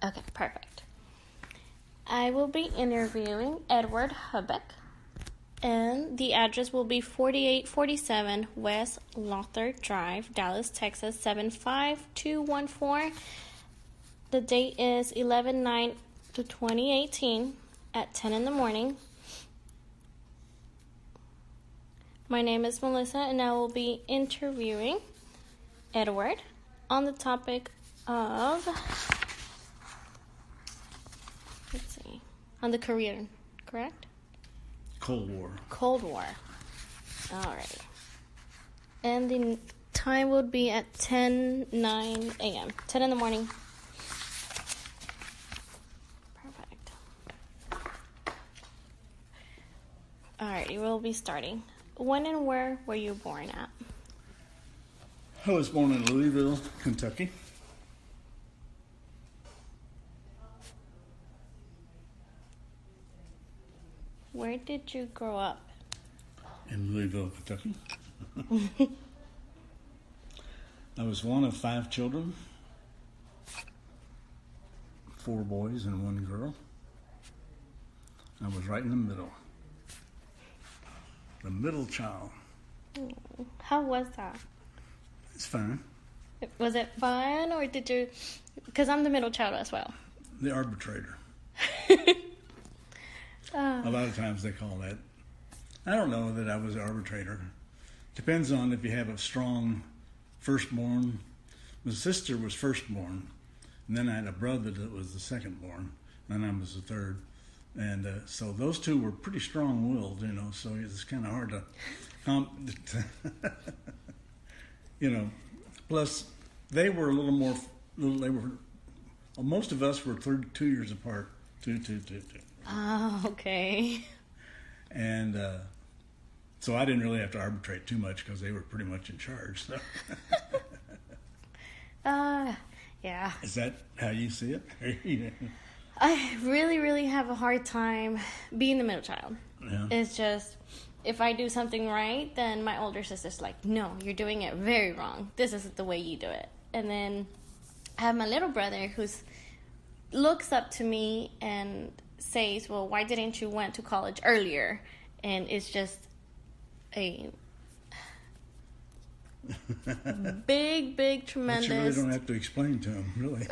Okay, perfect. I will be interviewing Edward Hubbeck, and the address will be 4847 West Lother Drive, Dallas, Texas, 75214. The date is 11/9/2018 at 10 in the morning. My name is Melissa, and I will be interviewing Edward on the topic of, on the Korean, correct? Cold War. Cold War. All right. And the time would be at 10:09 a.m. 10 in the morning. Perfect. All right, we will be starting. When and where were you born at? I was born in Louisville, Kentucky. Where did you grow up? In Louisville, Kentucky. I was one of 5 children, 4 boys and 1 girl. I was right in the middle. The middle child. How was that? It's fine. Was it fun, or did you... Because I'm the middle child as well. The arbitrator. A lot of times they call that. I don't know that I was an arbitrator. Depends on if you have a strong firstborn. My sister was firstborn, and then I had a brother that was the secondborn, and I was the third. And so those two were pretty strong-willed, so it's kind of hard to, plus they were a little more, most of us were 2 years apart, two. Oh, okay. And so I didn't really have to arbitrate too much because they were pretty much in charge. So. Yeah. Is that how you see it? I really, really have a hard time being the middle child. Yeah. It's just, if I do something right, then my older sister's like, no, you're doing it very wrong. This isn't the way you do it. And then I have my little brother who looks up to me and says, well, why didn't you went to college earlier? And it's just a big, tremendous... But you really don't have to explain to him, really.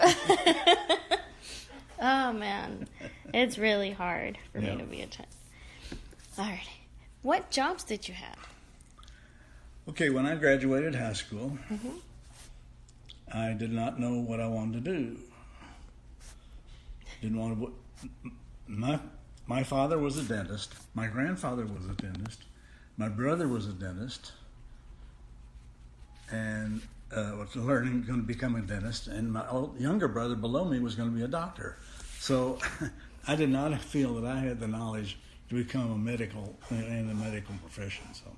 Oh, man. It's really hard for me to be a child. All right. What jobs did you have? Okay, when I graduated high school, I did not know what I wanted to do. Didn't want to... My father was a dentist. My grandfather was a dentist. My brother was a dentist. And was going to become a dentist. And my younger brother below me was going to be a doctor. So I did not feel that I had the knowledge to become a medical in the medical profession. So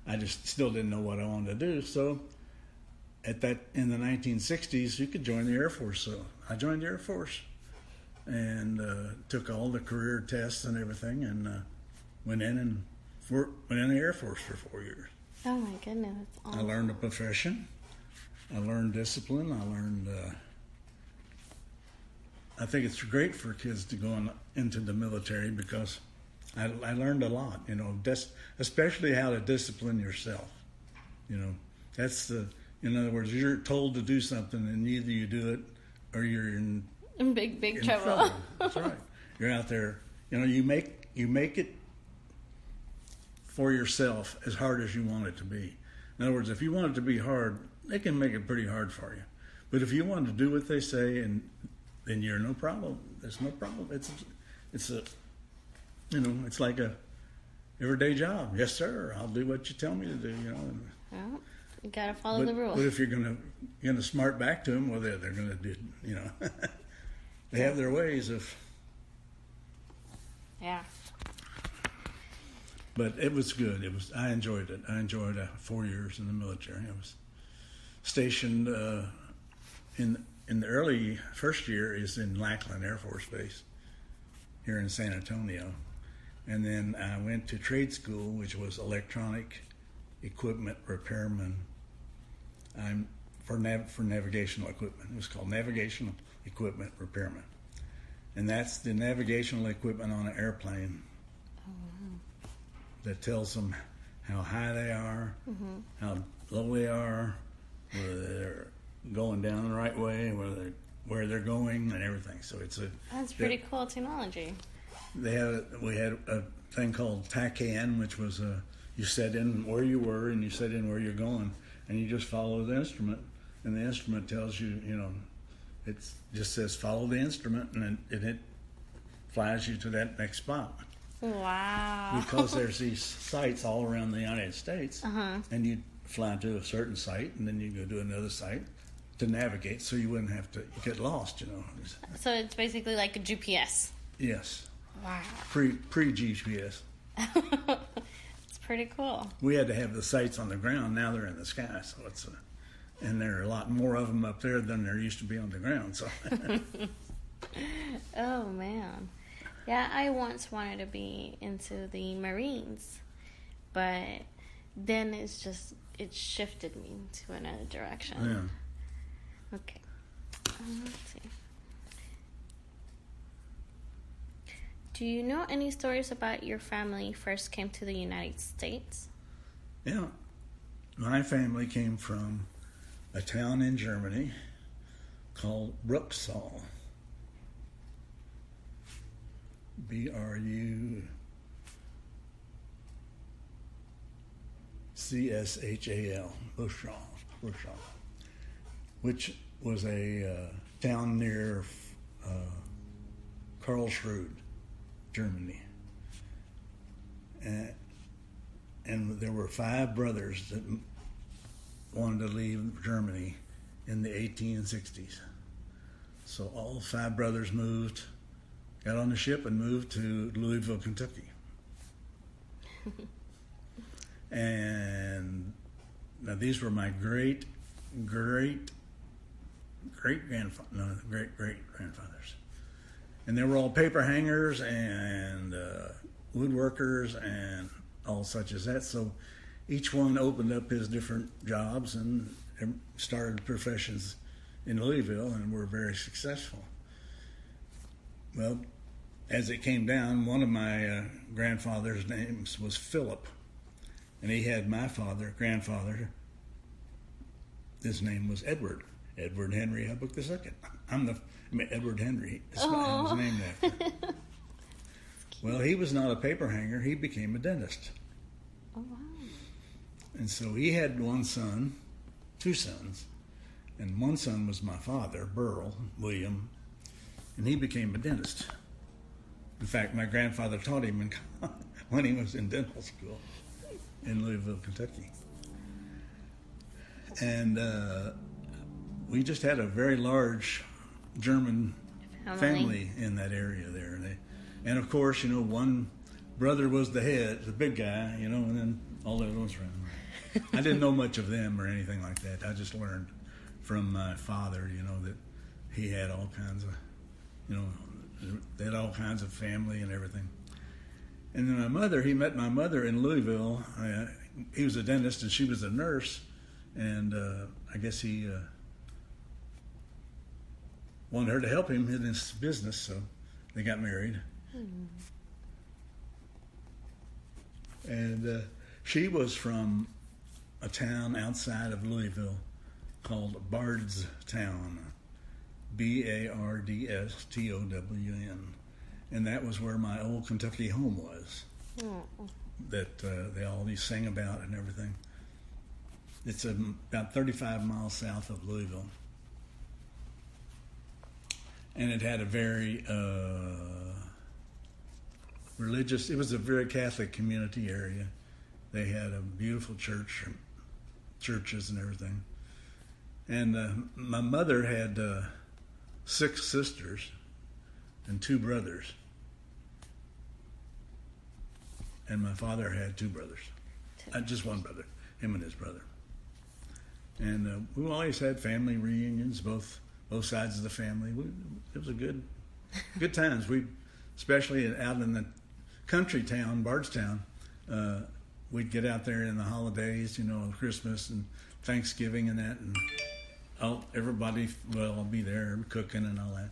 I just still didn't know what I wanted to do. So in the 1960s, you could join the Air Force. So I joined the Air Force and took all the career tests and everything, and went in the Air Force for 4 years. Oh my goodness! That's awesome. I learned a profession. I learned discipline. I learned. I think it's great for kids to go into the military because I learned a lot. Especially how to discipline yourself. That's in other words, you're told to do something, and either you do it or you're in big trouble. That's right. You're out there. You make it for yourself as hard as you want it to be. In other words, if you want it to be hard, they can make it pretty hard for you. But if you want to do what they say, then you're no problem. There's no problem. It's like a everyday job. Yes, sir. I'll do what you tell me to do. Well, you gotta follow the rules. But if you're gonna smart back to them, well, they're gonna do. They have their ways of. Yeah. But it was good. I enjoyed it. I enjoyed 4 years in the military. I was stationed in the early first year is in Lackland Air Force Base here in San Antonio, and then I went to trade school, which was electronic equipment repairman. I'm for navigational equipment. It was called navigational equipment repairman. And that's the navigational equipment on an airplane that tells them how high they are, how low they are, whether they're going down the right way, where they're going, and everything. So that's pretty cool technology. We had a thing called TACAN, which was you set in where you were and you set in where you're going, and you just follow the instrument, and the instrument tells you, it just says follow the instrument, and it flies you to that next spot. Wow. Because there's these sites all around the United States, and you fly to a certain site, and then you go to another site to navigate, so you wouldn't have to get lost, So it's basically like a GPS. Yes. Wow. Pre-GPS. It's pretty cool. We had to have the sites on the ground. Now they're in the sky, so and there are a lot more of them up there than there used to be on the ground. So. Oh man. Yeah, I once wanted to be into the Marines, but then it shifted me to another direction. Yeah. Okay. Let's see. Do you know any stories about your family first came to the United States? Yeah. My family came from a town in Germany called Bruchsal. Bruchsal, Bruchsal, which was a town near Karlsruhe, Germany. And there were 5 brothers that wanted to leave Germany in the 1860s. So all 5 brothers got on the ship and moved to Louisville, Kentucky. And now these were my great grandfathers. And they were all paper hangers and woodworkers and all such as that. So each one opened up his different jobs and started professions in Louisville and were very successful. Well, as it came down, one of my grandfather's names was Philip, and he had my grandfather, his name was Edward Henry Hubbock II. Edward Henry is named after. Well, he was not a paper hanger, he became a dentist. Oh, wow. And so he had 2 sons, and one son was my father, Burl William, and he became a dentist. In fact, my grandfather taught him when he was in dental school in Louisville, Kentucky. And we just had a very large German family in that area there. And of course, one brother was the head, the big guy, and then all the other ones around. I didn't know much of them or anything like that. I just learned from my father, that he had all kinds of, they had all kinds of family and everything. And then he met my mother in Louisville. He was a dentist and she was a nurse. And I guess he wanted her to help him in his business, so they got married. And she was from a town outside of Louisville called Bardstown, Bardstown, and that was where my old Kentucky home was. That they always sing about and everything. It's about 35 miles south of Louisville, and it had a very religious. It was a very Catholic community area. They had a beautiful churches and everything. And my mother had 6 sisters and 2 brothers. And my father had 2 brothers. Just one brother, him and his brother. And we always had family reunions, both sides of the family. It was a good times. We, especially out in the country town, Bardstown, we'd get out there in the holidays, Christmas and Thanksgiving and that, and everybody, well, I'll be there cooking and all that.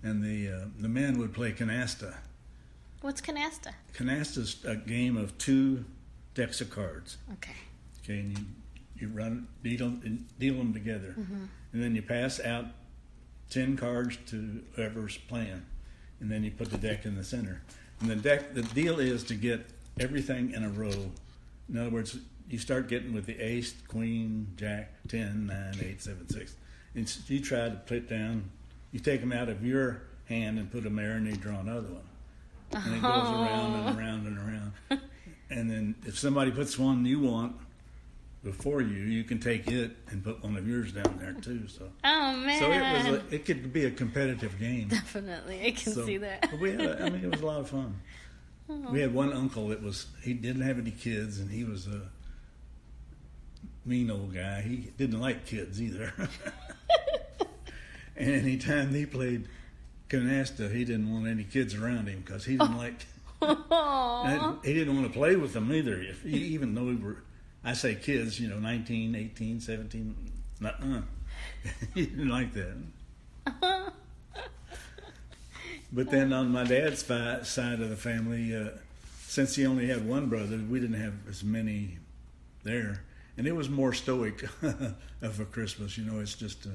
And the men would play canasta. What's canasta? Canasta's a game of 2 decks of cards. Okay. Okay, and you deal them together, and then you pass out 10 cards to whoever's playing, and then you put the deck in the center. And the deal is to get everything in a row. In other words, you start getting with the ace, queen, jack, 10, 9, 8, 7, 6. And you try to put down, you take them out of your hand and put them there, and you draw another one. And it goes around and around and around. And then if somebody puts one you want before you can take it and put one of yours down there too. So, oh man! So it could be a competitive game. Definitely, I can see that. But it was a lot of fun. Oh. We had one uncle he didn't have any kids, and he was a mean old guy. He didn't like kids either. And anytime he played canasta, he didn't want any kids around him because he didn't like. He didn't want to play with them either. Even though we were, I say kids, 19, 18, 17. He didn't like that. But then on my dad's side of the family, since he only had one brother, we didn't have as many there. And it was more stoic of a Christmas. It's just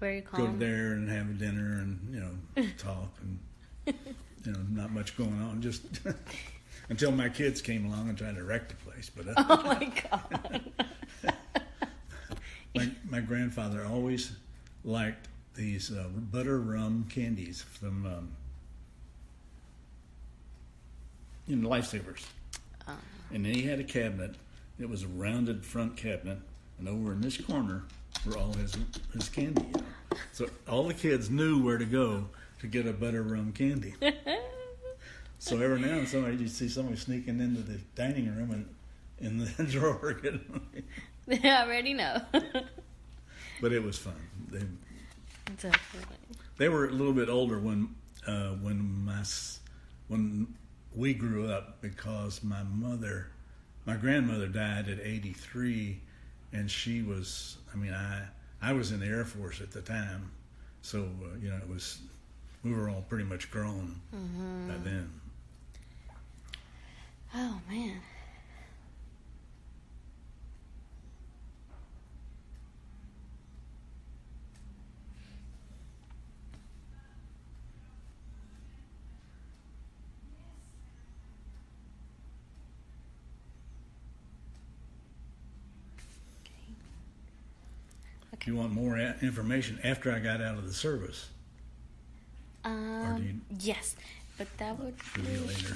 very calm. Go there and have a dinner and, talk and, not much going on. Just until my kids came along and tried to wreck the place. But oh, my God. my grandfather always liked these butter rum candies from Lifesavers. And then he had a cabinet. It was a rounded front cabinet, and over in this corner were all his candy. So all the kids knew where to go to get a butter rum candy. So every now and then you'd see somebody sneaking into the dining room and in the drawer getting them. They already know. But it was fun. Definitely. They were a little bit older when we grew up, because my grandmother died at 83, and she was. I was in the Air Force at the time, so we were all pretty much grown by then. Oh man. Do you want more information after I got out of the service? Or do you, yes, but that would be later.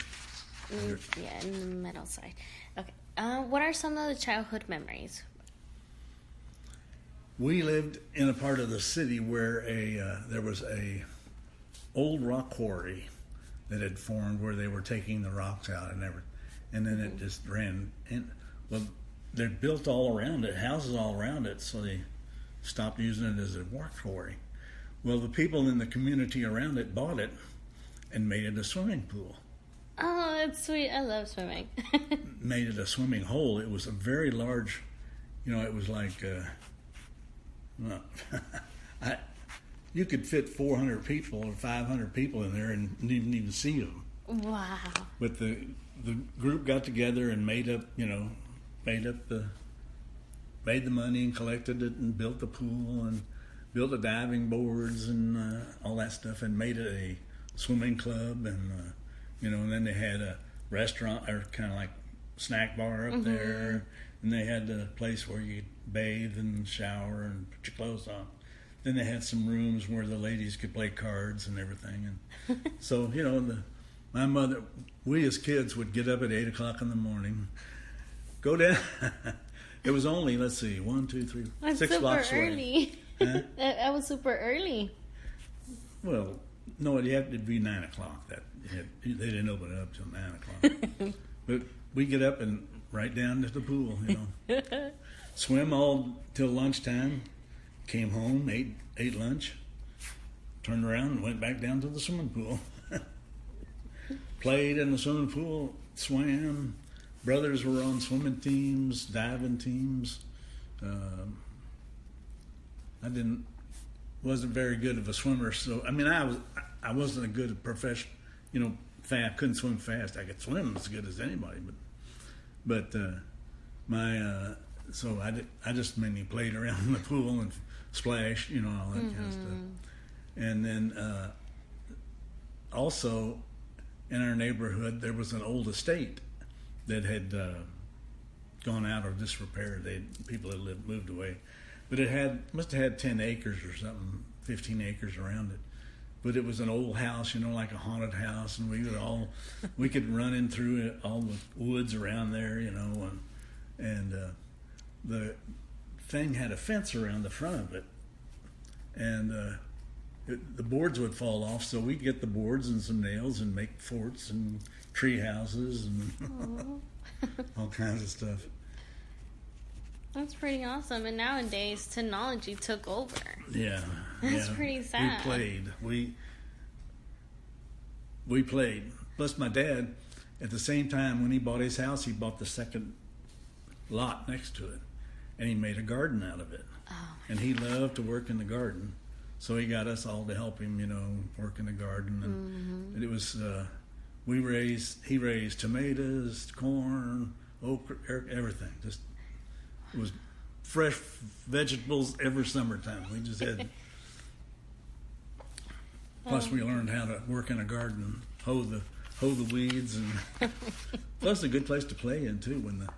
Yeah, in the middle side. Okay. What are some of the childhood memories? We lived in a part of the city where there was a old rock quarry that had formed, where they were taking the rocks out and everything, and then it just ran in. Well, they're built all around it, houses all around it, so they stopped using it as a rock quarry. Well, the people in the community around it bought it and made it a swimming pool. Oh, that's sweet. I love swimming. Made it a swimming hole. It was a very large, it was like, you could fit 400 people or 500 people in there and didn't even see them. Wow. But the group got together and made the money and collected it and built the pool and built the diving boards and all that stuff, and made it a swimming club, and and then they had a restaurant, or kind of like snack bar up there, and they had a place where you bathe and shower and put your clothes on. Then they had some rooms where the ladies could play cards and everything, and so my mother, we as kids would get up at 8 o'clock in the morning, go down. It was only, 1, 2, 3, That's 6 blocks away. Early. Huh? I was super early. Well, no, it had to be 9 o'clock. They didn't open it up till 9 o'clock. But we get up and right down to the pool, swim all till lunchtime. Came home, ate lunch, turned around and went back down to the swimming pool. Played in the swimming pool, swam. Brothers were on swimming teams, diving teams. I wasn't very good of a swimmer. So I mean, I wasn't a good professional. You know, fast. Couldn't swim fast. I could swim as good as anybody, but so I just mainly played around in the pool and splashed, you know, all that kind of stuff. And then also in our neighborhood there was an old estate that had gone out of disrepair. People had moved away, but it must have had 10 acres or something, 15 acres around it. But it was an old house, you know, like a haunted house, and we could run in through it, all the woods around there, you know, and the thing had a fence around the front of it, and the boards would fall off, so we'd get the boards and some nails and make forts and tree houses and all kinds of stuff. That's pretty awesome. And nowadays, technology took over. Yeah. That's pretty sad. We played. Plus, my dad, at the same time, when he bought his house, he bought the second lot next to it. And he made a garden out of it. Oh. And he loved to work in the garden. So he got us all to help him, you know, work in the garden. And it was, he raised tomatoes, corn, okra, everything. It was fresh vegetables every summertime. We just had. Plus, we learned how to work in a garden, hoe the weeds, and plus a good place to play in too. When there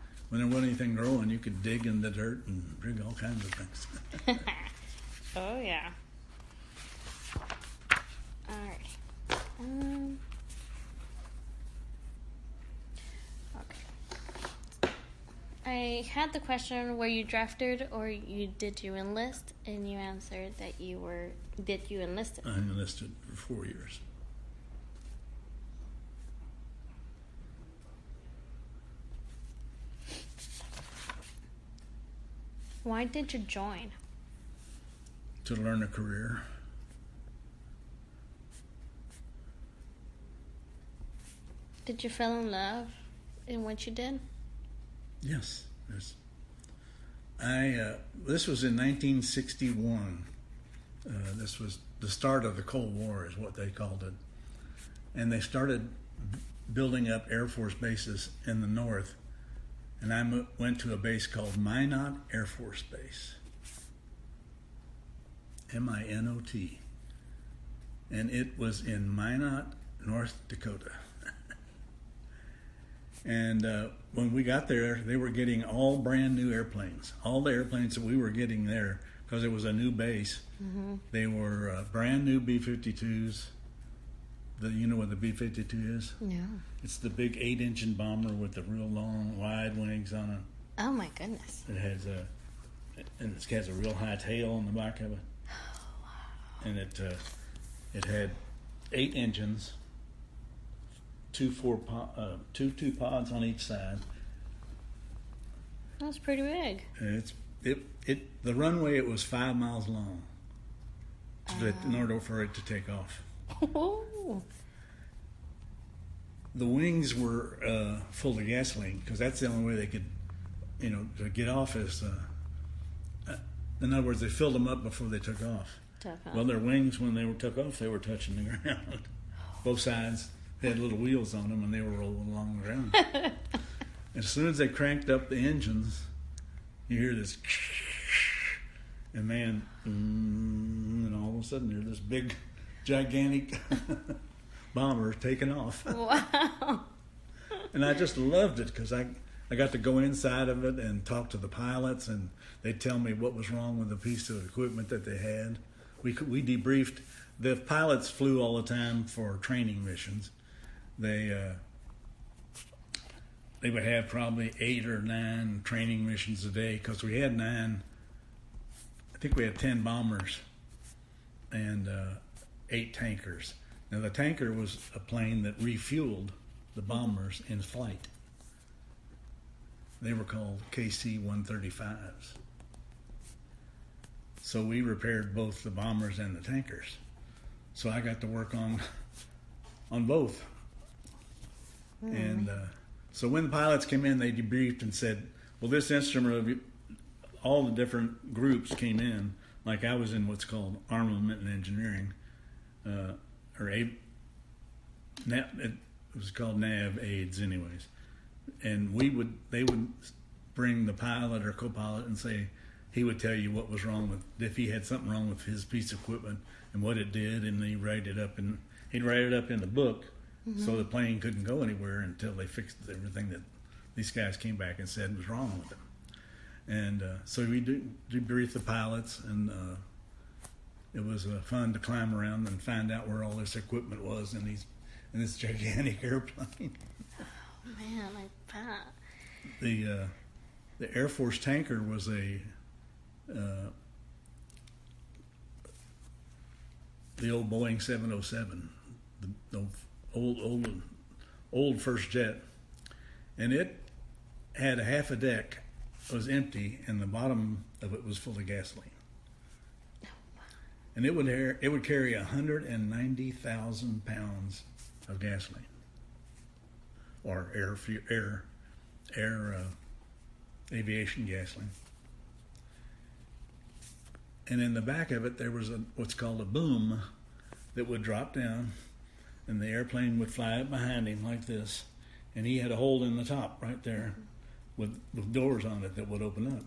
wasn't anything growing, you could dig in the dirt and dig all kinds of things. Oh yeah. All right. Okay. I had the question, were you drafted or did you enlist? And you answered that did you enlisted? I enlisted for 4 years. Why did you join? To learn a career. Did you fall in love in what you did? Yes. This was in 1961. This was the start of the Cold War, is what they called it. And they started building up Air Force bases in the north. And I went to a base called Minot Air Force Base. M-I-N-O-T. And it was in Minot, North Dakota. And when we got there, they were getting all brand new airplanes. All the airplanes that we were getting there, because it was a new base, they were brand new B-52s. You know what the B-52 is? No. It's the big 8-engine bomber with the real long, wide wings on it. Oh my goodness. It has a real high tail on the back of it. Oh, wow. And it had 8 engines, two pods on each side. That's pretty big. The runway, it was 5 miles long in order for it to take off. Oh. The wings were full of gasoline, because that's the only way they could, to get off. In other words, they filled them up before they took off. Well, their wings, when they took off, they were touching the ground. Both sides had little wheels on them, and they were rolling along the ground. As soon as they cranked up the engines, you hear this, and man, and all of a sudden there's this big, gigantic bomber taking off. Wow. And I just loved it, because I got to go inside of it and talk to the pilots, and they'd tell me what was wrong with the piece of equipment that they had. We debriefed. The pilots flew all the time for training missions. They would have probably 8 or 9 training missions a day, because we had 9. I think we had 10 bombers and 8 tankers. Now, the tanker was a plane that refueled the bombers in flight. They were called KC-135s. So we repaired both the bombers and the tankers. So I got to work on both. And so when the pilots came in, they debriefed and said, well, this instrument, all the different groups came in. like I was in what's called armament and engineering, or it was called nav aids anyways, and they would bring the pilot or co-pilot and say he would tell you what was wrong with, if he had something wrong with his piece of equipment and what it did, and he'd write it up in the book, so the plane couldn't go anywhere until they fixed everything that these guys came back and said was wrong with it. And so we debriefed the pilots, and it was fun to climb around and find out where all this equipment was in this gigantic airplane. Oh man, I bet. The Air Force tanker was the old Boeing 707, the old first jet, and it had a half a deck. It was empty, and the bottom of it was full of gasoline. And it would carry 190,000 pounds of gasoline, or aviation gasoline. And in the back of it, there was what's called a boom that would drop down, and the airplane would fly up behind him like this, and he had a hole in the top right there with doors on it that would open up.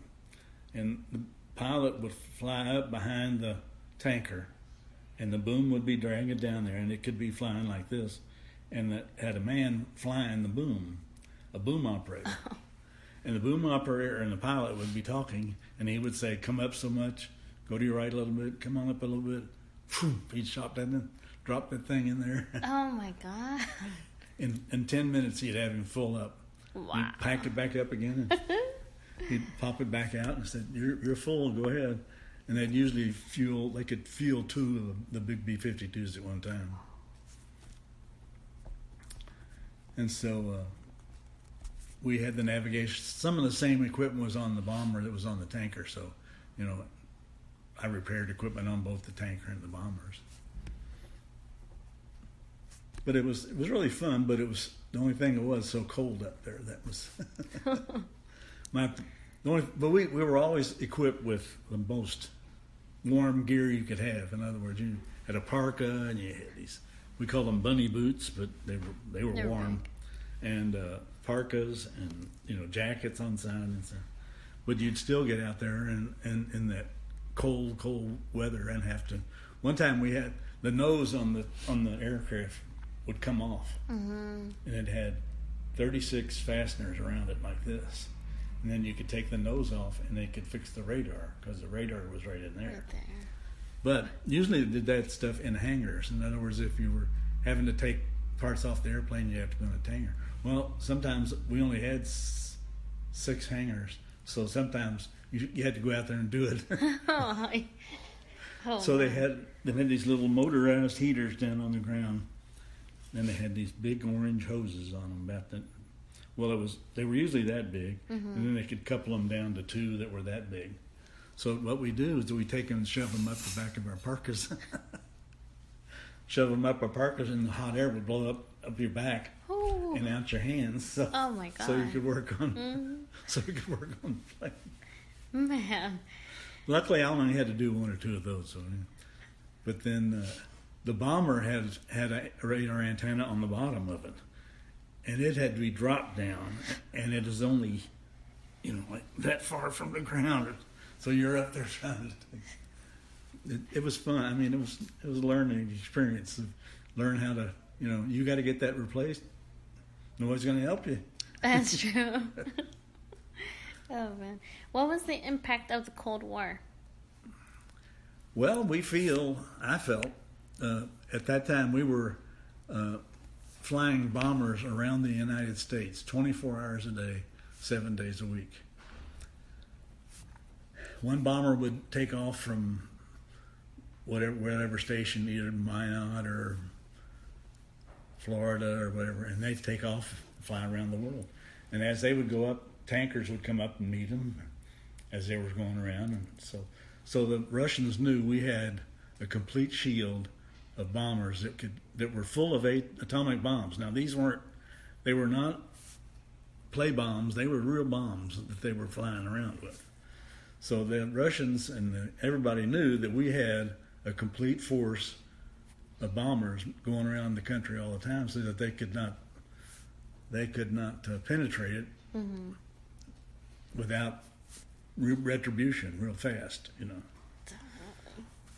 And the pilot would fly up behind the tanker, and the boom would be dragging down there, and it could be flying like this, and it had a man flying the boom, a boom operator. And the boom operator and the pilot would be talking, and he would say, "Come up so much, go to your right a little bit, come on up a little bit." He'd drop that thing in there. Oh my God. In 10 minutes, he'd have him full up. Wow. He packed it back up again, and he'd pop it back out and said, "You're full, go ahead." And they'd usually they could fuel two of the big B-52s at one time. And so we had the navigation. Some of the same equipment was on the bomber that was on the tanker. So, I repaired equipment on both the tanker and the bombers. But it was really fun. But it was the only thing. It was so cold up there. That was But we were always equipped with the most warm gear you could have. In other words, you had a parka, and you had these. We called them bunny boots, but they were warm, and parkas, and jackets on side and stuff. But you'd still get out there and in that cold weather and have to. One time we had the nose on the aircraft would come off, and it had 36 fasteners around it like this. And then you could take the nose off, and they could fix the radar, because the radar was right in there. Right there. But usually they did that stuff in hangars. In other words, if you were having to take parts off the airplane, you have to go in a hangar. Well, sometimes we only had 6 hangars, so sometimes you had to go out there and do it. So they had these little motorized heaters down on the ground, and they had these big orange hoses on them about that. Well, they were usually that big, and then they could couple them down to 2 that were that big. So what we do is we take them and shove them up the back of our parkas. Shove them up our parkas, and the hot air would blow up your back and out your hands. So, oh my God! So you could work on. So you could work on the plane. Man. Luckily, I only had to do 1 or 2 of those. So, but then the bomber had a radar antenna on the bottom of it. And it had to be dropped down, and it is only, like that far from the ground. So you're up there trying to. It was fun. I mean, it was a learning experience to learn how to. You got to get that replaced. Nobody's going to help you. That's true. Oh man, what was the impact of the Cold War? Well, I felt at that time we were. Flying bombers around the United States 24 hours a day, 7 days a week. One bomber would take off from whatever station, either Minot or Florida or whatever, and they'd take off and fly around the world. And as they would go up, tankers would come up and meet them as they were going around. And so the Russians knew we had a complete shield of bombers that were full of atomic bombs. Now they were not play bombs. They were real bombs that they were flying around with. So the Russians and everybody knew that we had a complete force of bombers going around the country all the time, so that they could not penetrate it without retribution real fast, you know.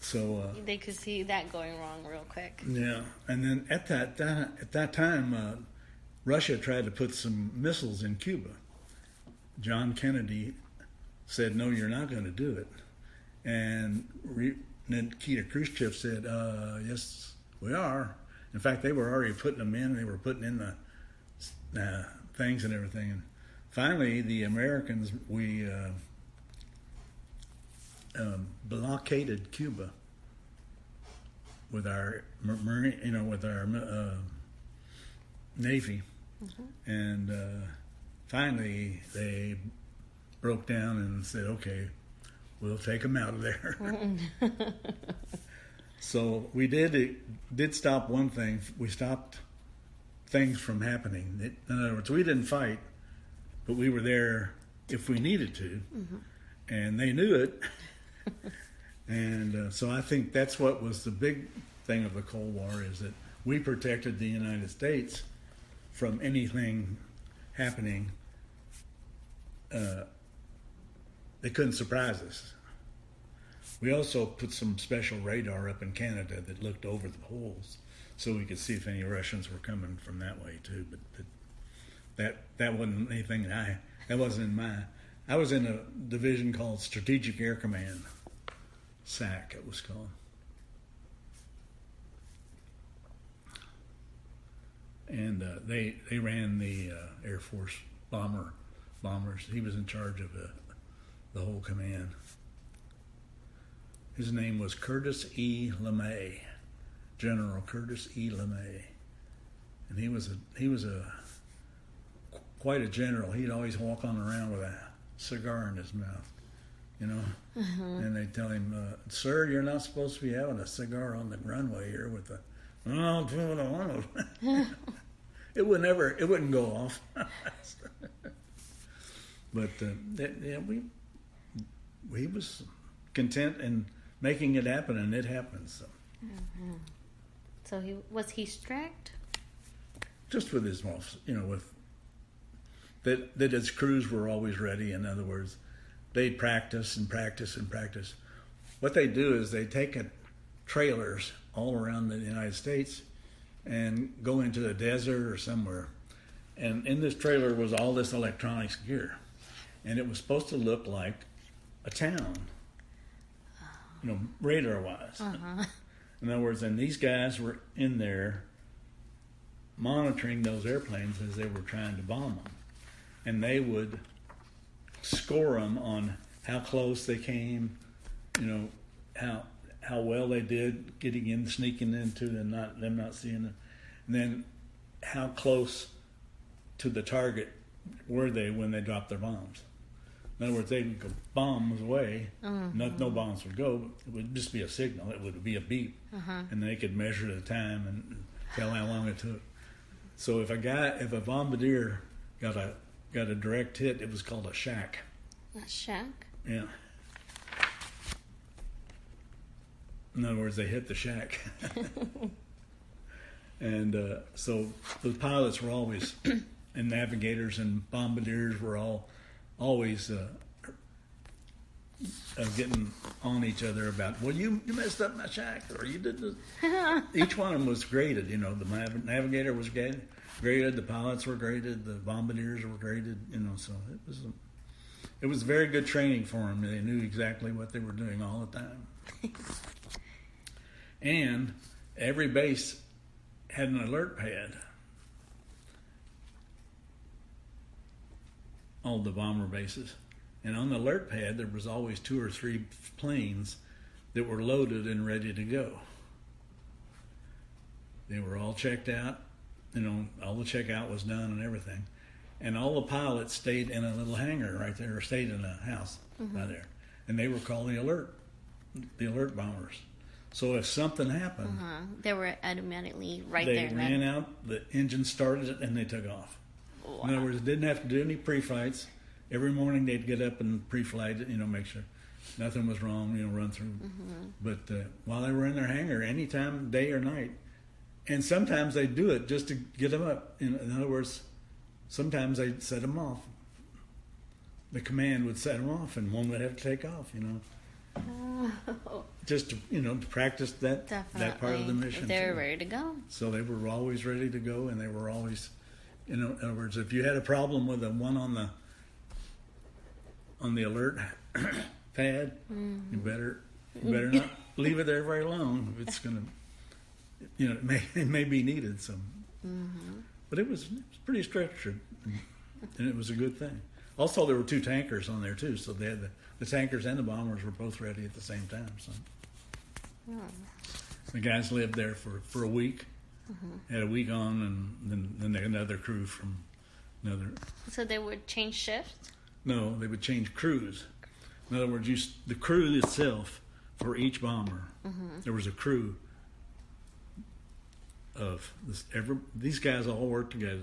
So they could see that going wrong real quick. yeah, and then at that time, Russia tried to put some missiles in Cuba. John Kennedy said, "No, you're not going to do it," and Nikita Khrushchev said, "Yes, we are." In fact, they were already putting them in. They were putting in the things and everything. And finally, the Americans, we blockaded Cuba with our marine, with our Navy, and finally they broke down and said, "Okay, we'll take them out of there." So we did stop one thing. We stopped things from happening. In other words, we didn't fight, but we were there if we needed to, and they knew it. And so I think that's what was the big thing of the Cold War, is that we protected the United States from anything happening. They couldn't surprise us. We also put some special radar up in Canada that looked over the holes, so we could see if any Russians were coming from that way too. But that wasn't anything that wasn't in my. I was in a division called Strategic Air Command, SAC it was called. And they ran the Air Force bombers. He was in charge of the whole command. His name was Curtis E. LeMay, General Curtis E. LeMay, and he was quite a general. He'd always walk on around with a cigar in his mouth, and they'd tell him, "Sir, you're not supposed to be having a cigar on the runway here with the." Oh, it wouldn't go off. But we was content in making it happen, and it happened. So, So was he strict? just with his boss, with that his crews were always ready. In other words, they'd practice and practice and practice. What they do is they take trailers all around the United States and go into the desert or somewhere. And in this trailer was all this electronics gear. And it was supposed to look like a town, radar-wise. In other words, and these guys were in there monitoring those airplanes as they were trying to bomb them. And they would score them on how close they came, how well they did getting in, sneaking into, and them not seeing it, and then how close to the target were they when they dropped their bombs. In other words, they would go bombs away. No bombs would go. It would just be a signal. It would be a beep, and they could measure the time and tell how long it took. So if a bombardier got a direct hit, it was called a shack. A shack? Yeah. In other words, they hit the shack. And so the pilots were always, and navigators and bombardiers were always getting on each other about, well, you messed up my shack, or you did this. Each one of them was graded. The navigator was graded, the pilots were graded, the bombardiers were graded. So it was very good training for them. They knew exactly what they were doing all the time. And every base had an alert pad. All the bomber bases. And on the alert pad, there was always 2 or 3 planes that were loaded and ready to go. They were all checked out. All the checkout was done and everything. And all the pilots stayed in a little hangar right there, or stayed in a house right there. And they were called the alert bombers. So if something happened, they were automatically right they there. They ran out, the engine started it, and they took off. Wow. In other words, it didn't have to do any pre-flights. every morning they'd get up and pre-flight it, make sure nothing was wrong, run through. But while they were in their hangar, anytime, day or night, and sometimes they'd do it just to get them up. In other words, sometimes they'd set them off. The command would set them off, and one would have to take off. Oh. Just to to practice that part of the mission. They were ready to go. So they were always ready to go, and they were always, in other words, if you had a problem with the one on the alert pad, you better not leave it there very long. If it's gonna, it may be needed. So, but it was pretty structured, and it was a good thing. Also, there were 2 tankers on there too, so they had the tankers and the bombers were both ready at the same time. So the guys lived there for a week, had a week on, and then another crew from another. So they would change shifts? No, they would change crews. In other words, the crew itself for each bomber, there was a crew of these guys all worked together.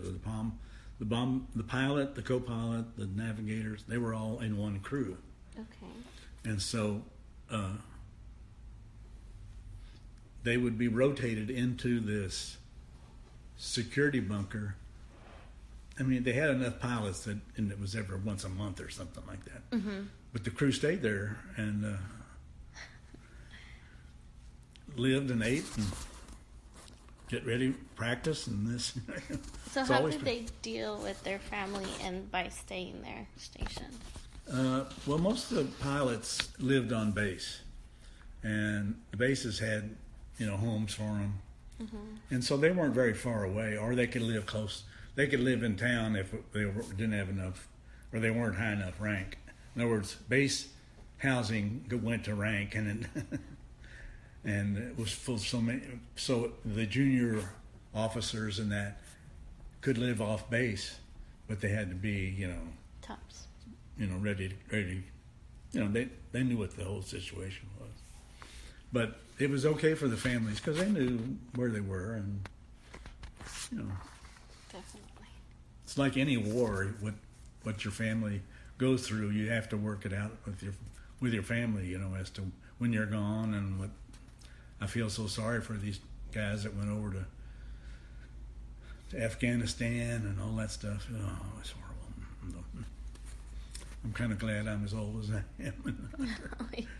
The pilot, the co-pilot, the navigators, they were all in one crew. Okay. And so they would be rotated into this security bunker. I mean, they had enough pilots and it was every once a month or something like that. But the crew stayed there and lived and ate and get ready, practice, and this. So how did they deal with their family and by staying there stationed? Well, most of the pilots lived on base, and the bases had, homes for them, and so they weren't very far away, or they could live close. They could live in town if they didn't have enough, or they weren't high enough rank. In other words, base housing went to rank, and and it was full so many. So the junior officers and that could live off base, but they had to be, Tops. Ready. They knew what the whole situation was. But it was okay for the families because they knew where they were, and Definitely. it's like any war. What your family goes through, you have to work it out with your family. As to when you're gone, and what. I feel so sorry for these guys that went over to Afghanistan and all that stuff. Oh, it's horrible. I'm kind of glad I'm as old as I am.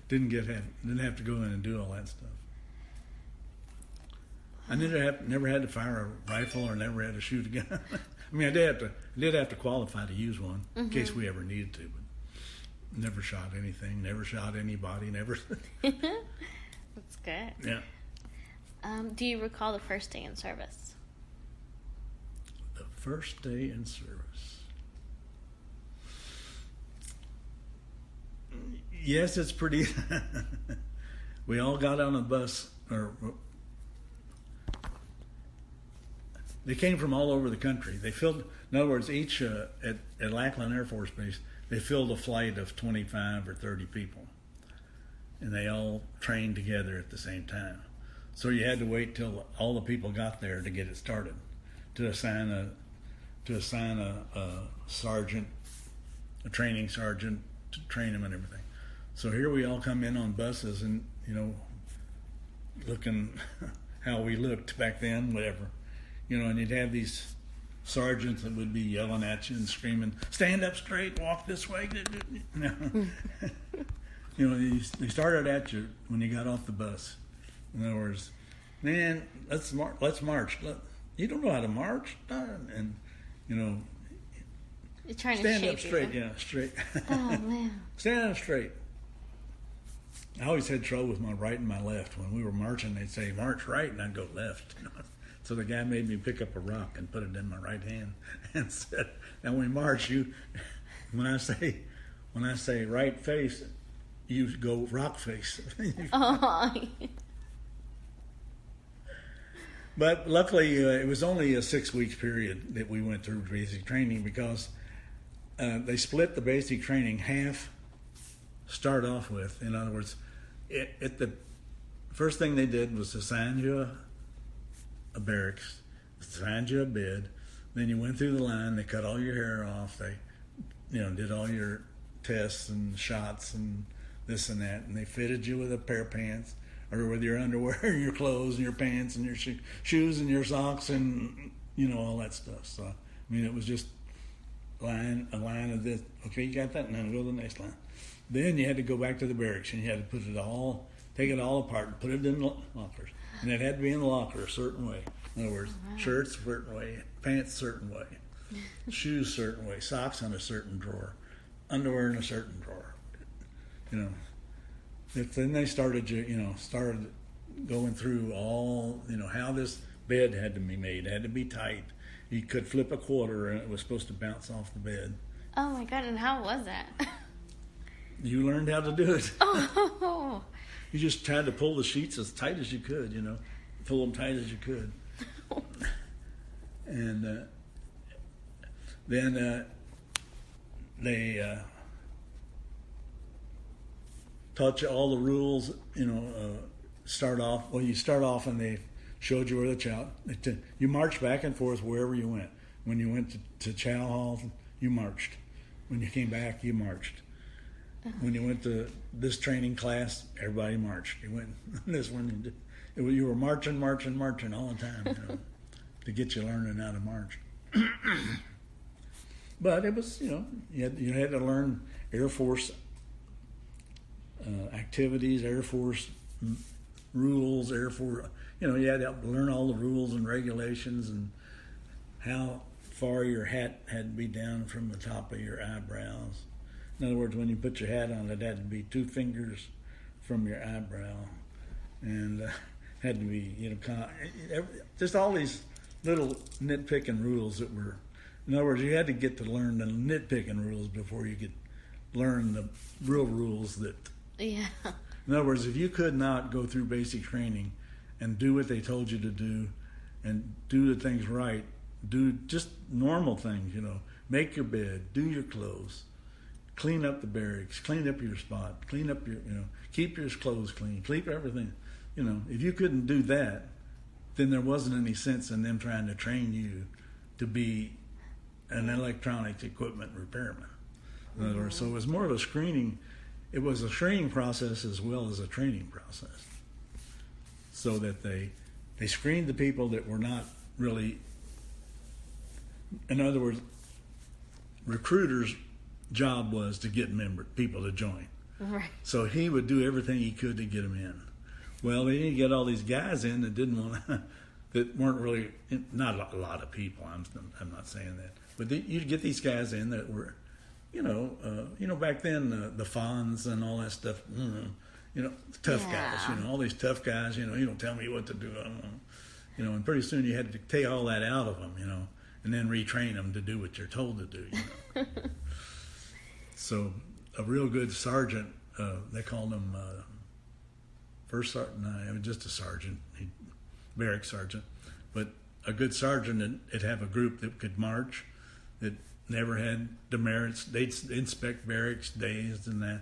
Didn't have to go in and do all that stuff. I never had to fire a rifle or never had to shoot a gun. I mean, I did have to qualify to use one in case we ever needed to, but never shot anything, never shot anybody, never. That's good. Yeah. Do you recall the first day in service? The first day in service. Yes, it's pretty. We all got on a bus, they came from all over the country. They filled, in other words, each at Lackland Air Force Base, they filled a flight of 25 or 30 people, and they all trained together at the same time. So you had to wait till all the people got there to get it started, to assign a sergeant, a training sergeant, to train them and everything. So here we all come in on buses and, looking how we looked back then, whatever. And you'd have these sergeants that would be yelling at you and screaming, "Stand up straight, walk this way." They started at you when you got off the bus. In other words, man, let's march. You don't know how to march, and You're trying stand to up shape straight. you. Yeah, straight. Oh man. Stand up straight. I always had trouble with my right and my left. When we were marching, they'd say, "March right," and I'd go left. So the guy made me pick up a rock and put it in my right hand and said, "And when we march, when I say right face, you go rock face." Oh. But luckily, it was only a 6 week period that we went through basic training because they split the basic training half. Start off with, in other words, the first thing they did was assign you a barracks, assigned you a bed. Then you went through the line. They cut all your hair off. They did all your tests and shots and this and that, and they fitted you with a pair of pants, or with your underwear and your clothes and your pants and your shoes and your socks and all that stuff. So I mean, it was just a line of this. Okay, you got that. Now go to the next line. Then you had to go back to the barracks and you had to take it all apart and put it in the lockers, and it had to be in the locker a certain way. In other words, shirts a certain way, pants a certain way, shoes a certain way, socks in a certain drawer, underwear in a certain drawer. Then they started going through all, how this bed had to be made. It had to be tight. You could flip a quarter and it was supposed to bounce off the bed. Oh my God, and how was that? You learned how to do it. Oh. You just tried to pull the sheets as tight as you could, pull them tight as you could. And then they taught you all the rules, you start off and they showed you where the chow, you marched back and forth wherever you went. When you went to chow hall, you marched. When you came back, you marched. When you went to this training class, everybody marched. You went this one, you were marching all the time, to get you learning how to march. But it was, you had to learn Air Force activities, Air Force rules, Air Force, you had to learn all the rules and regulations and how far your hat had to be down from the top of your eyebrows. In other words, when you put your hat on, it had to be 2 fingers from your eyebrow, and had to be, just all these little nitpicking rules that were. In other words, you had to get to learn the nitpicking rules before you could learn the real rules that. Yeah. In other words, if you could not go through basic training and do what they told you to do and do the things right, do just normal things, make your bed, do your clothes, clean up the barracks, clean up your spot, clean up your, keep your clothes clean, keep everything, if you couldn't do that, then there wasn't any sense in them trying to train you to be an electronics equipment repairman. In other words, so it was more of a screening. It was a training process as well as a training process, so that they screened the people that were not really. In other words, recruiters' job was to get people to join. Right. So he would do everything he could to get them in. Well, they didn't get all these guys in that didn't want to, that weren't really, not a lot of people. I'm not saying that, but you'd get these guys in that were. Back then the Fonz and all that stuff, tough guys, all these tough guys, you don't tell me what to do, and pretty soon you had to take all that out of them, and then retrain them to do what you're told to do, So a real good sergeant, they called him first sergeant, no, was just a sergeant, barrack sergeant, but a good sergeant would have a group that could march, that never had demerits. They'd inspect barracks days and that.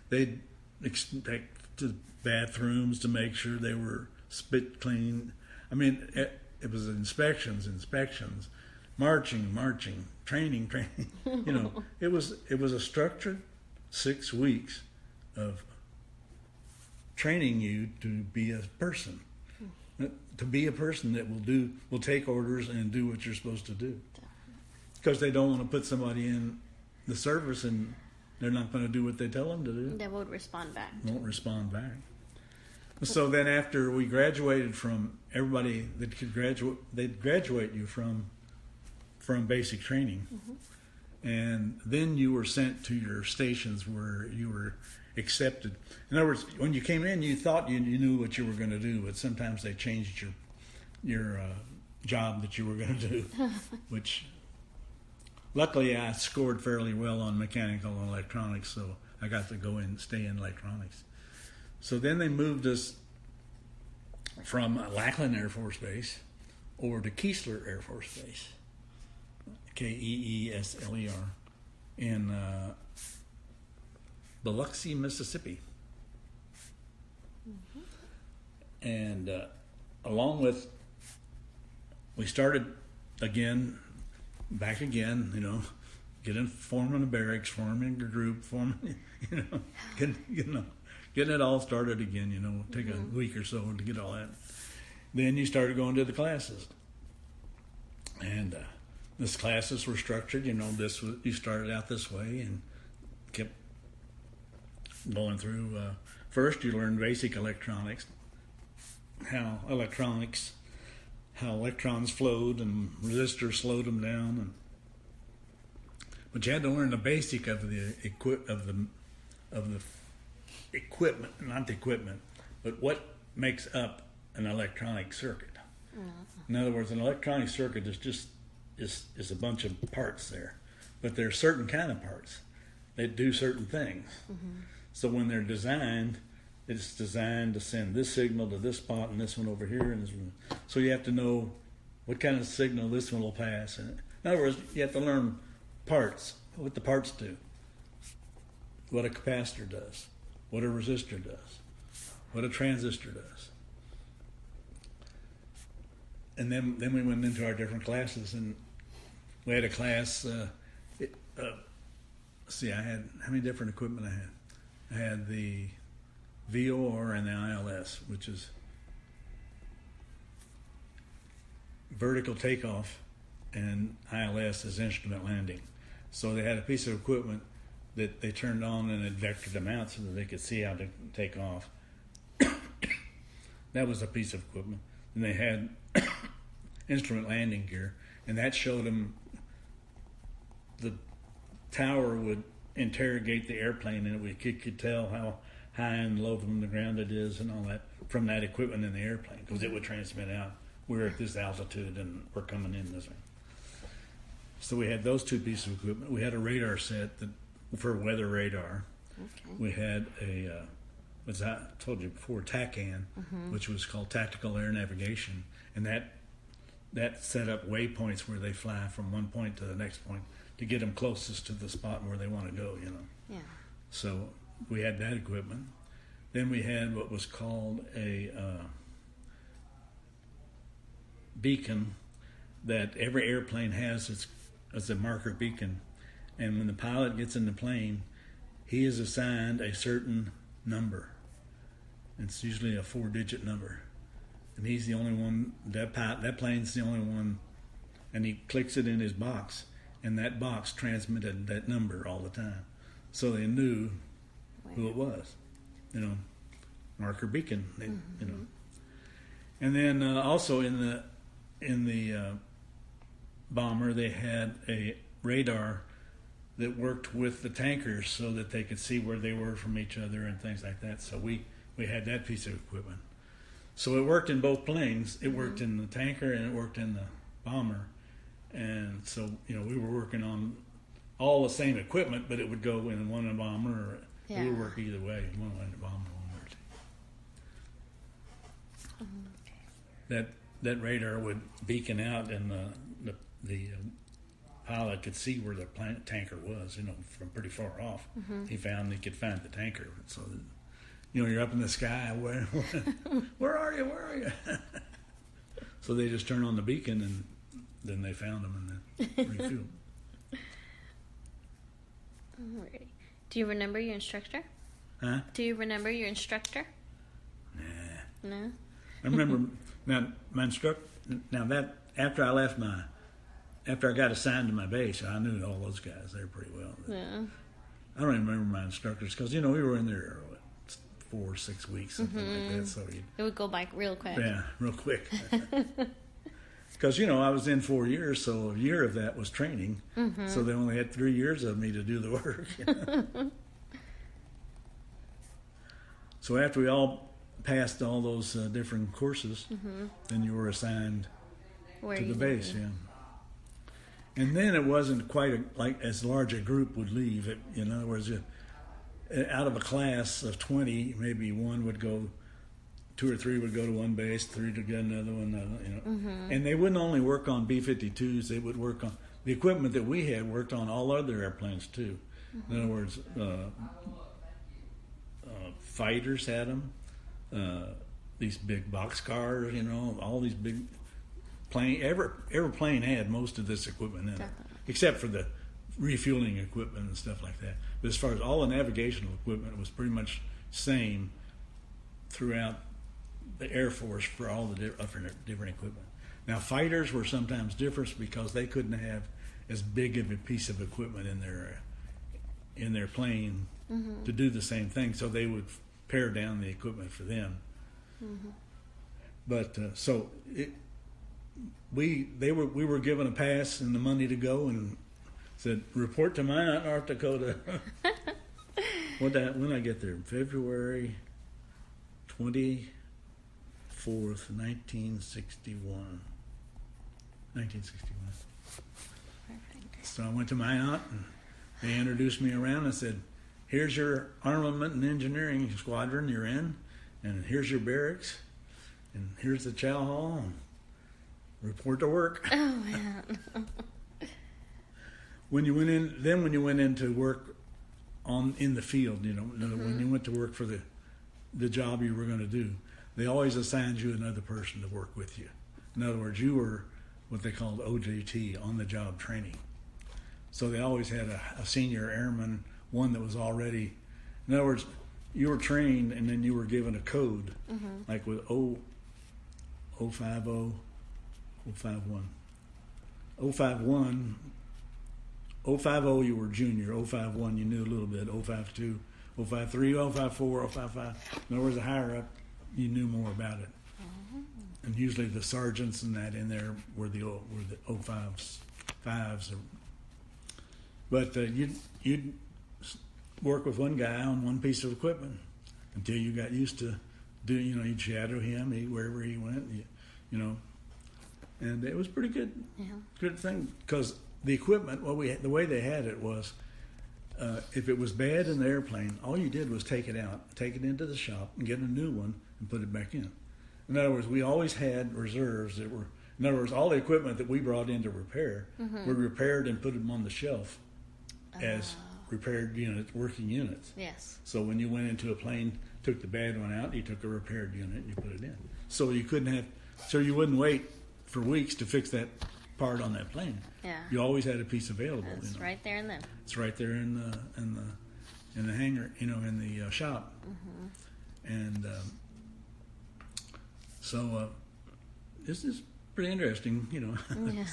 They'd inspect the bathrooms to make sure they were spit clean. I mean, it was inspections, marching, training. It was a structured 6 weeks of training you to be a person, to be a person that will take orders and do what you're supposed to do. Because they don't want to put somebody in the service and they're not going to do what they tell them to do. They won't respond back. So then after we graduated from everybody that could graduate, they'd graduate you from basic training. Mm-hmm. And then you were sent to your stations where you were accepted. In other words, when you came in, you thought you knew what you were going to do, but sometimes they changed your job that you were going to do, which... Luckily, I scored fairly well on mechanical and electronics, so I got to go in and stay in electronics. So then they moved us from Lackland Air Force Base over to Keesler Air Force Base, Keesler, in Biloxi, Mississippi. Mm-hmm. And we started back again, forming a barracks, forming a group, forming, getting it all started again. Take a week or so to get all that. Then you started going to the classes, and these classes were structured. You started out this way and kept going through. First, you learned basic electronics, how electrons flowed and resistors slowed them down, but you had to learn the basic of the equipment, not the equipment, but what makes up an electronic circuit. In other words, an electronic circuit is a bunch of parts there, but there are certain kind of parts that do certain things. So when they're designed, it's designed to send this signal to this spot and this one over here and this one. So you have to know what kind of signal this one will pass. In other words, you have to learn parts, what the parts do, what a capacitor does, what a resistor does, what a transistor does. And then we went into our different classes, and we had a class. I had how many different equipment I had? I had the VOR and the ILS, which is vertical takeoff, and ILS is instrument landing. So they had a piece of equipment that they turned on and it vectored them out so that they could see how to take off. That was a piece of equipment. And they had instrument landing gear, and that showed them the tower would interrogate the airplane, and it could tell how high and low from the ground it is and all that from that equipment in the airplane, because it would transmit out, we're at this altitude and we're coming in this way. So we had those two pieces of equipment. We had a radar set for weather radar. Okay. We had as I told you before, TACAN, which was called Tactical Air Navigation, and that set up waypoints where they fly from one point to the next point to get them closest to the spot where they want to go. Yeah. So we had that equipment. Then we had what was called a beacon that every airplane has as a marker beacon. And when the pilot gets in the plane, he is assigned a certain number. It's usually a 4-digit number. And he's the only one, that plane's the only one, and he clicks it in his box, and that box transmitted that number all the time. So they knew who it was, marker beacon, And then also in the bomber, they had a radar that worked with the tankers so that they could see where they were from each other and things like that. So we had that piece of equipment. So it worked in both planes. It worked in the tanker and it worked in the bomber. And so, we were working on all the same equipment, but it would go in one in a bomber, or it would work either way. One in a bomber, one in that radar would beacon out, and the pilot could see where the tanker was, from pretty far off. He could find the tanker. So that, you're up in the sky. Where are you? Where are you? So they just turn on the beacon, and then they found them and then refueled. Alrighty. Do you remember your instructor? Huh? Do you remember your instructor? Nah. No? I remember my instructor. Now that after I got assigned to my base, I knew all those guys there pretty well. Yeah. I don't even remember my instructors because we were in there 4 or 6 weeks, something like that. So it would go by real quick. Yeah, real quick. Because I was in 4 years, so a year of that was training. So they only had 3 years of me to do the work. So after we all passed all those different courses, then you were assigned to the base. Yeah. And then it wasn't quite like as large a group would leave. In other words, out of a class of 20, maybe 2 or 3 would go to one base, 3 to get another one. And they wouldn't only work on B-52s; they would work on the equipment that we had. Worked on all other airplanes too. In other words, fighters had them. These big boxcars, all these big plane. Every plane had most of this equipment in it, except for the refueling equipment and stuff like that. But as far as all the navigational equipment, it was pretty much same throughout the Air Force for all the different equipment. Now, fighters were sometimes different because they couldn't have as big of a piece of equipment in their plane to do the same thing, so they would pare down the equipment for them. But we were given a pass and the money to go, and said, report to Minot, North Dakota. When did I get there? February 24th, 1961. 1961. Perfect. So I went to Minot, and they introduced me around and said, here's your armament and engineering squadron you're in, and here's your barracks, and here's the chow hall, and report to work. Oh, man. When you went into work in the field, when you went to work for the job you were going to do, they always assigned you another person to work with you. In other words, you were what they called OJT, on the job training. So they always had a senior airman, one that was already, in other words, you were trained and then you were given a code, like with 050, 051. 050 you were junior, 051 you knew a little bit, 052, 053, 054, 055. In other words, the higher up, you knew more about it. And usually the sergeants and that in there were the 05s, 5s. But you'd work with one guy on one piece of equipment until you got used to you'd shadow him, wherever he went, and it was pretty good. Yeah. Good thing, because the equipment, the way they had it was, if it was bad in the airplane, all you did was take it out, take it into the shop, and get a new one and put it back in. In other words, we always had reserves that were, in other words, all the equipment that we brought in to repair were repaired and put them on the shelf as repaired units, working units. Yes. So when you went into a plane, took the bad one out, you took a repaired unit and you put it in. So you wouldn't wait for weeks to fix that part on that plane. Yeah. You always had a piece available. It's right there and then. It's right there in the hangar, in the shop. And so this is pretty interesting, Yeah.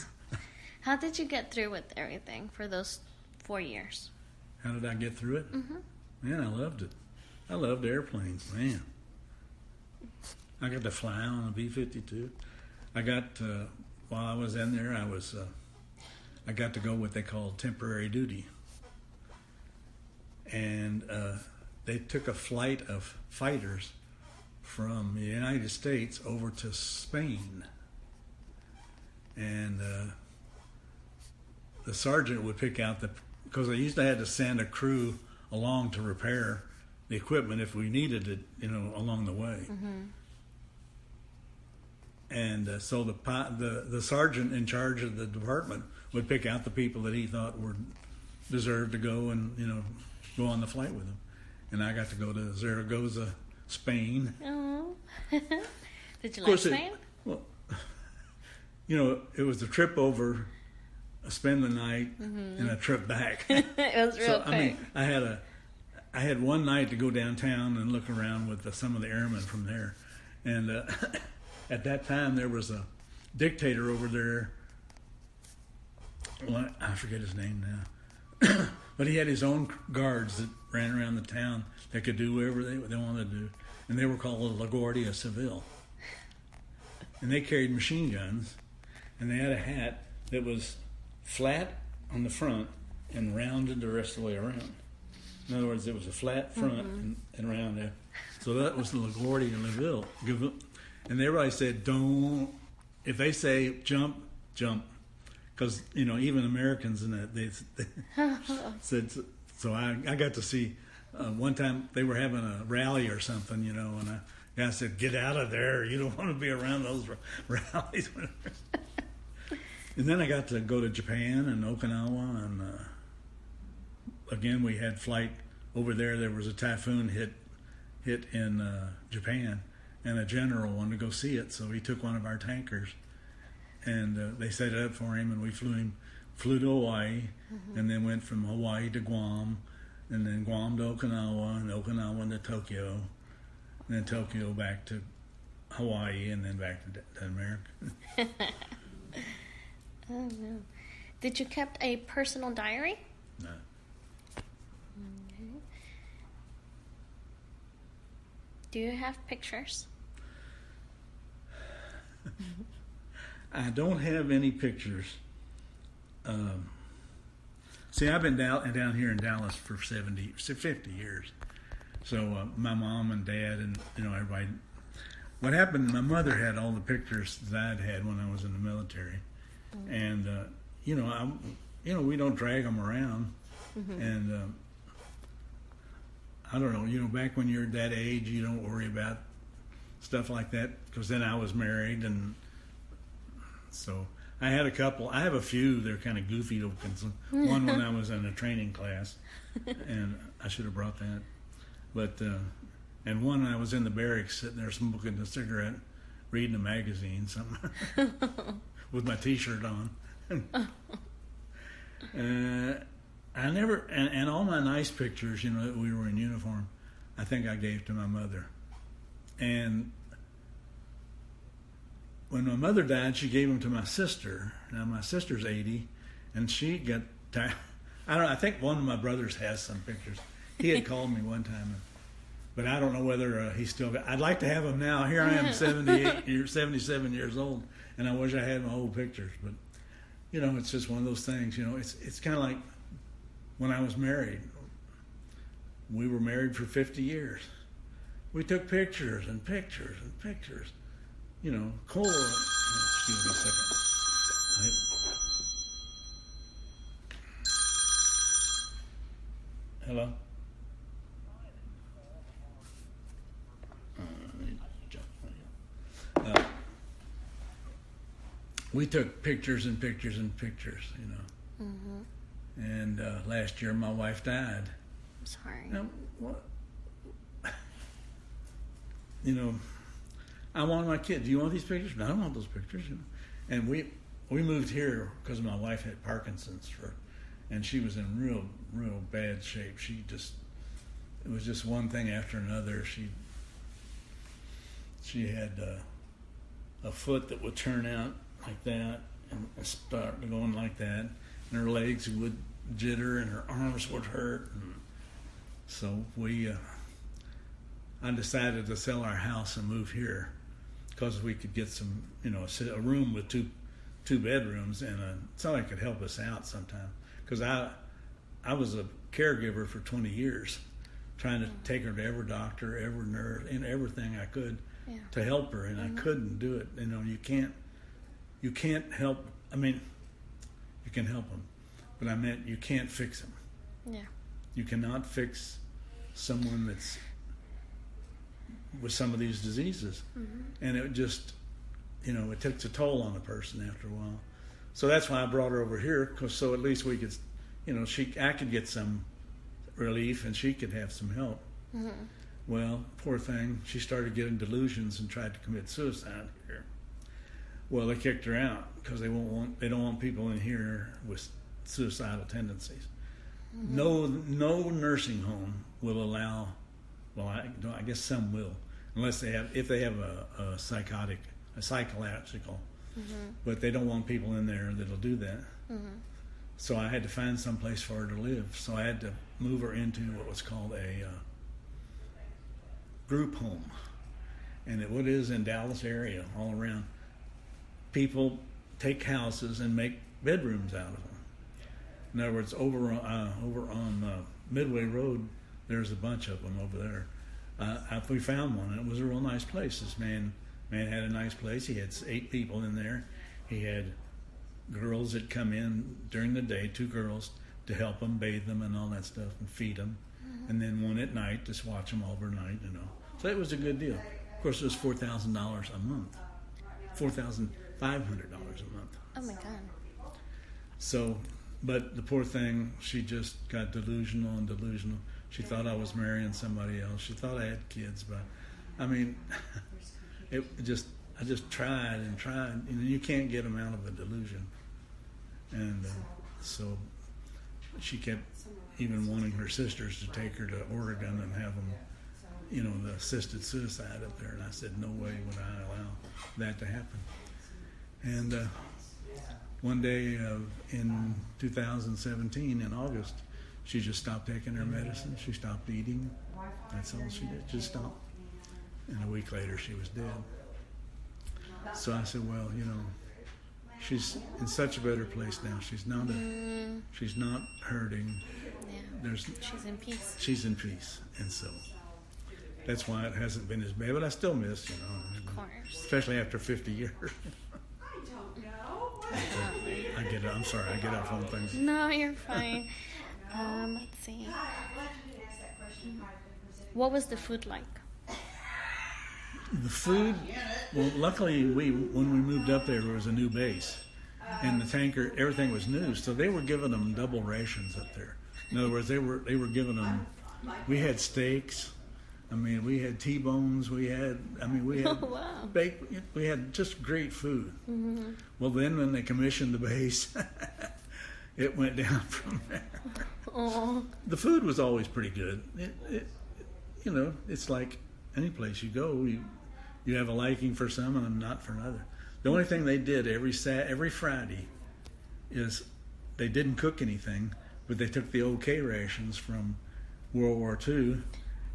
How did you get through with everything for those 4 years? How did I get through it? Man, I loved it. I loved airplanes, man. I got to fly on a B-52. I got, while I was in there, I got to go what they call temporary duty. And they took a flight of fighters from the United States over to Spain. And the sergeant would pick out because they used to have to send a crew along to repair the equipment if we needed it, along the way. And so the sergeant in charge of the department would pick out the people that he thought deserved to go and go on the flight with him. And I got to go to Zaragoza, Spain. Oh, did you like Spain? It was a trip over, spend the night, and a trip back. It was real quick. I had one night to go downtown and look around with some of the airmen from there, and at that time there was a dictator over there. Well, I forget his name now, but he had his own guards that ran around the town that could do whatever they wanted to do, and they were called La Guardia Civil, and they carried machine guns, and they had a hat that was flat on the front and rounded the rest of the way around. In other words, it was a flat front and round there. So that was the LaGuardia Civil. And everybody said, if they say jump, jump. Because, even Americans in that, they said, so I got to see, one time they were having a rally or something, and I said, get out of there. You don't want to be around those rallies. And then I got to go to Japan and Okinawa, and again we had flight over there. There was a typhoon hit in Japan, and a general wanted to go see it, so he took one of our tankers, and they set it up for him, and we flew flew to Hawaii, and then went from Hawaii to Guam, and then Guam to Okinawa, and Okinawa to Tokyo, and then Tokyo back to Hawaii, and then back to America. Oh no! Did you kept a personal diary? No. Okay. Do you have pictures? I don't have any pictures. See, I've been down here in Dallas for 50 years. So my mom and dad and everybody. What happened? My mother had all the pictures that I'd had when I was in the military, and we don't drag them around, and I don't know. Back when you're that age, you don't worry about stuff like that, because then I was married, and so I had a couple. I have a few. They're kind of goofy looking. One when I was in a training class, and I should have brought that. But and one I was in the barracks sitting there smoking a cigarette, reading a magazine, something, with my T-shirt on. I never, and all my nice pictures, that we were in uniform, I think I gave to my mother. And when my mother died, she gave them to my sister. Now my sister's 80, and she got tired. I think one of my brothers has some pictures. He had called me one time, but I don't know whether he still got. I'd like to have them now. Here I am, 77 years old, and I wish I had my old pictures. But it's just one of those things. It's kind of like when I was married. We were married for 50 years. We took pictures and pictures and pictures. Cole. Excuse me a second. Hello? We took pictures and pictures and pictures, And last year my wife died. I'm sorry. Now, what? I want my kids. Do you want these pictures? No, I don't want those pictures. And we moved here because my wife had Parkinson's and she was in real bad shape. It was just one thing after another. She had a foot that would turn out like that and start going like that, and her legs would jitter and her arms would hurt. And so I decided to sell our house and move here because we could get some, a room with two bedrooms and somebody could help us out sometime. Because I was a caregiver for 20 years, trying to take her to every doctor, every nurse, and everything I could to help her, and I couldn't do it. You can't help. I mean, you can help them, but I meant you can't fix them. Yeah. You cannot fix someone that's with some of these diseases, and it just, it takes a toll on a person after a while. So that's why I brought her over here, so at least we could, I could get some relief and she could have some help. Well, poor thing, she started getting delusions and tried to commit suicide here. Well, they kicked her out because they don't want people in here with suicidal tendencies. No nursing home will allow. Well, I guess some will, if they have a psychological. But they don't want people in there that'll do that. So I had to find some place for her to live. So I had to move her into what was called a group home, and what is in Dallas area all around. People take houses and make bedrooms out of them. In other words, over on Midway Road, there's a bunch of them over there. We found one, and it was a real nice place. This man had a nice place. He had 8 people in there. He had girls that come in during the day, 2 girls, to help them, bathe them and all that stuff, and feed them. And then one at night, just watch them overnight, So it was a good deal. Of course, it was $4,000 a month. $4,500 a month. Oh my God. So, but the poor thing, she just got delusional. She thought I was marrying somebody else. She thought I had kids, but I mean, I just tried and tried. You can't get them out of a delusion. And So she kept even wanting her sisters to take her to Oregon and have them, you know, the assisted suicide up there. And I said, no way would I allow that to happen. And one day in 2017, in August, she just stopped taking her medicine. She stopped eating. That's all she did, just stopped. And a week later, she was dead. So I said, well, you know, she's in such a better place now. She's not hurting. Yeah. She's in peace. She's in peace. And so that's why it hasn't been as bad. But I still miss, you know. Of course. Especially after 50 years. I get it. I'm sorry. I get off on things. No, you're fine. Let's see. What was the food like? The food, well, luckily when we moved up there was a new base, and the tanker, everything was new, so they were giving them double rations up there. In other words, they were giving them. We had steaks. I mean, we had T-bones. We had Wow. baked. We had just great food. Mm-hmm. Well, then when they commissioned the base, it went down from there. Oh. The food was always pretty good. You know, it's like any place you go, you have a liking for some and not for another. The only thing they did every Friday is they didn't cook anything, but they took the OK rations from World War II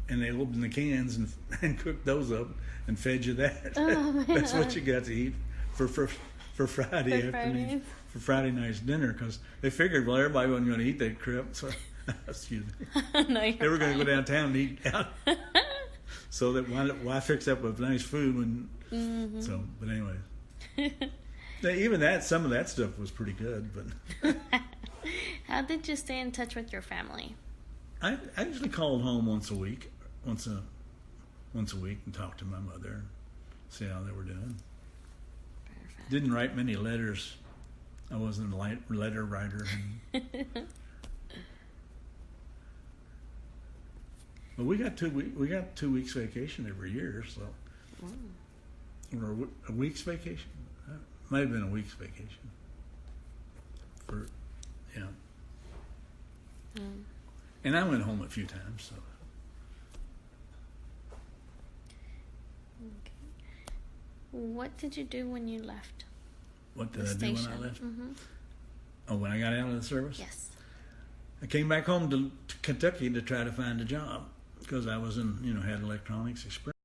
and they opened the cans and cooked those up and fed you that. Oh, That's what you got to eat for Friday afternoon, for Friday night's dinner, because they figured, well, everybody wasn't going to eat that crap. So, excuse me. No, they were going to go downtown and eat out. So that why fix up with nice food when? Mm-hmm. So, but anyway, even that, some of that stuff was pretty good. But how did you stay in touch with your family? I usually called home once a week and talked to my mother, and see how they were doing. Perfect. Didn't write many letters. I wasn't a letter writer. But we got 2 weeks vacation every year, so or a week's vacation. Might have been a week's vacation. And I went home a few times. So. Okay. What did you do when you left? What did I do when I left? Mm-hmm. Oh, when I got out of the service? Yes. I came back home to Kentucky to try to find a job because I was had electronics experience.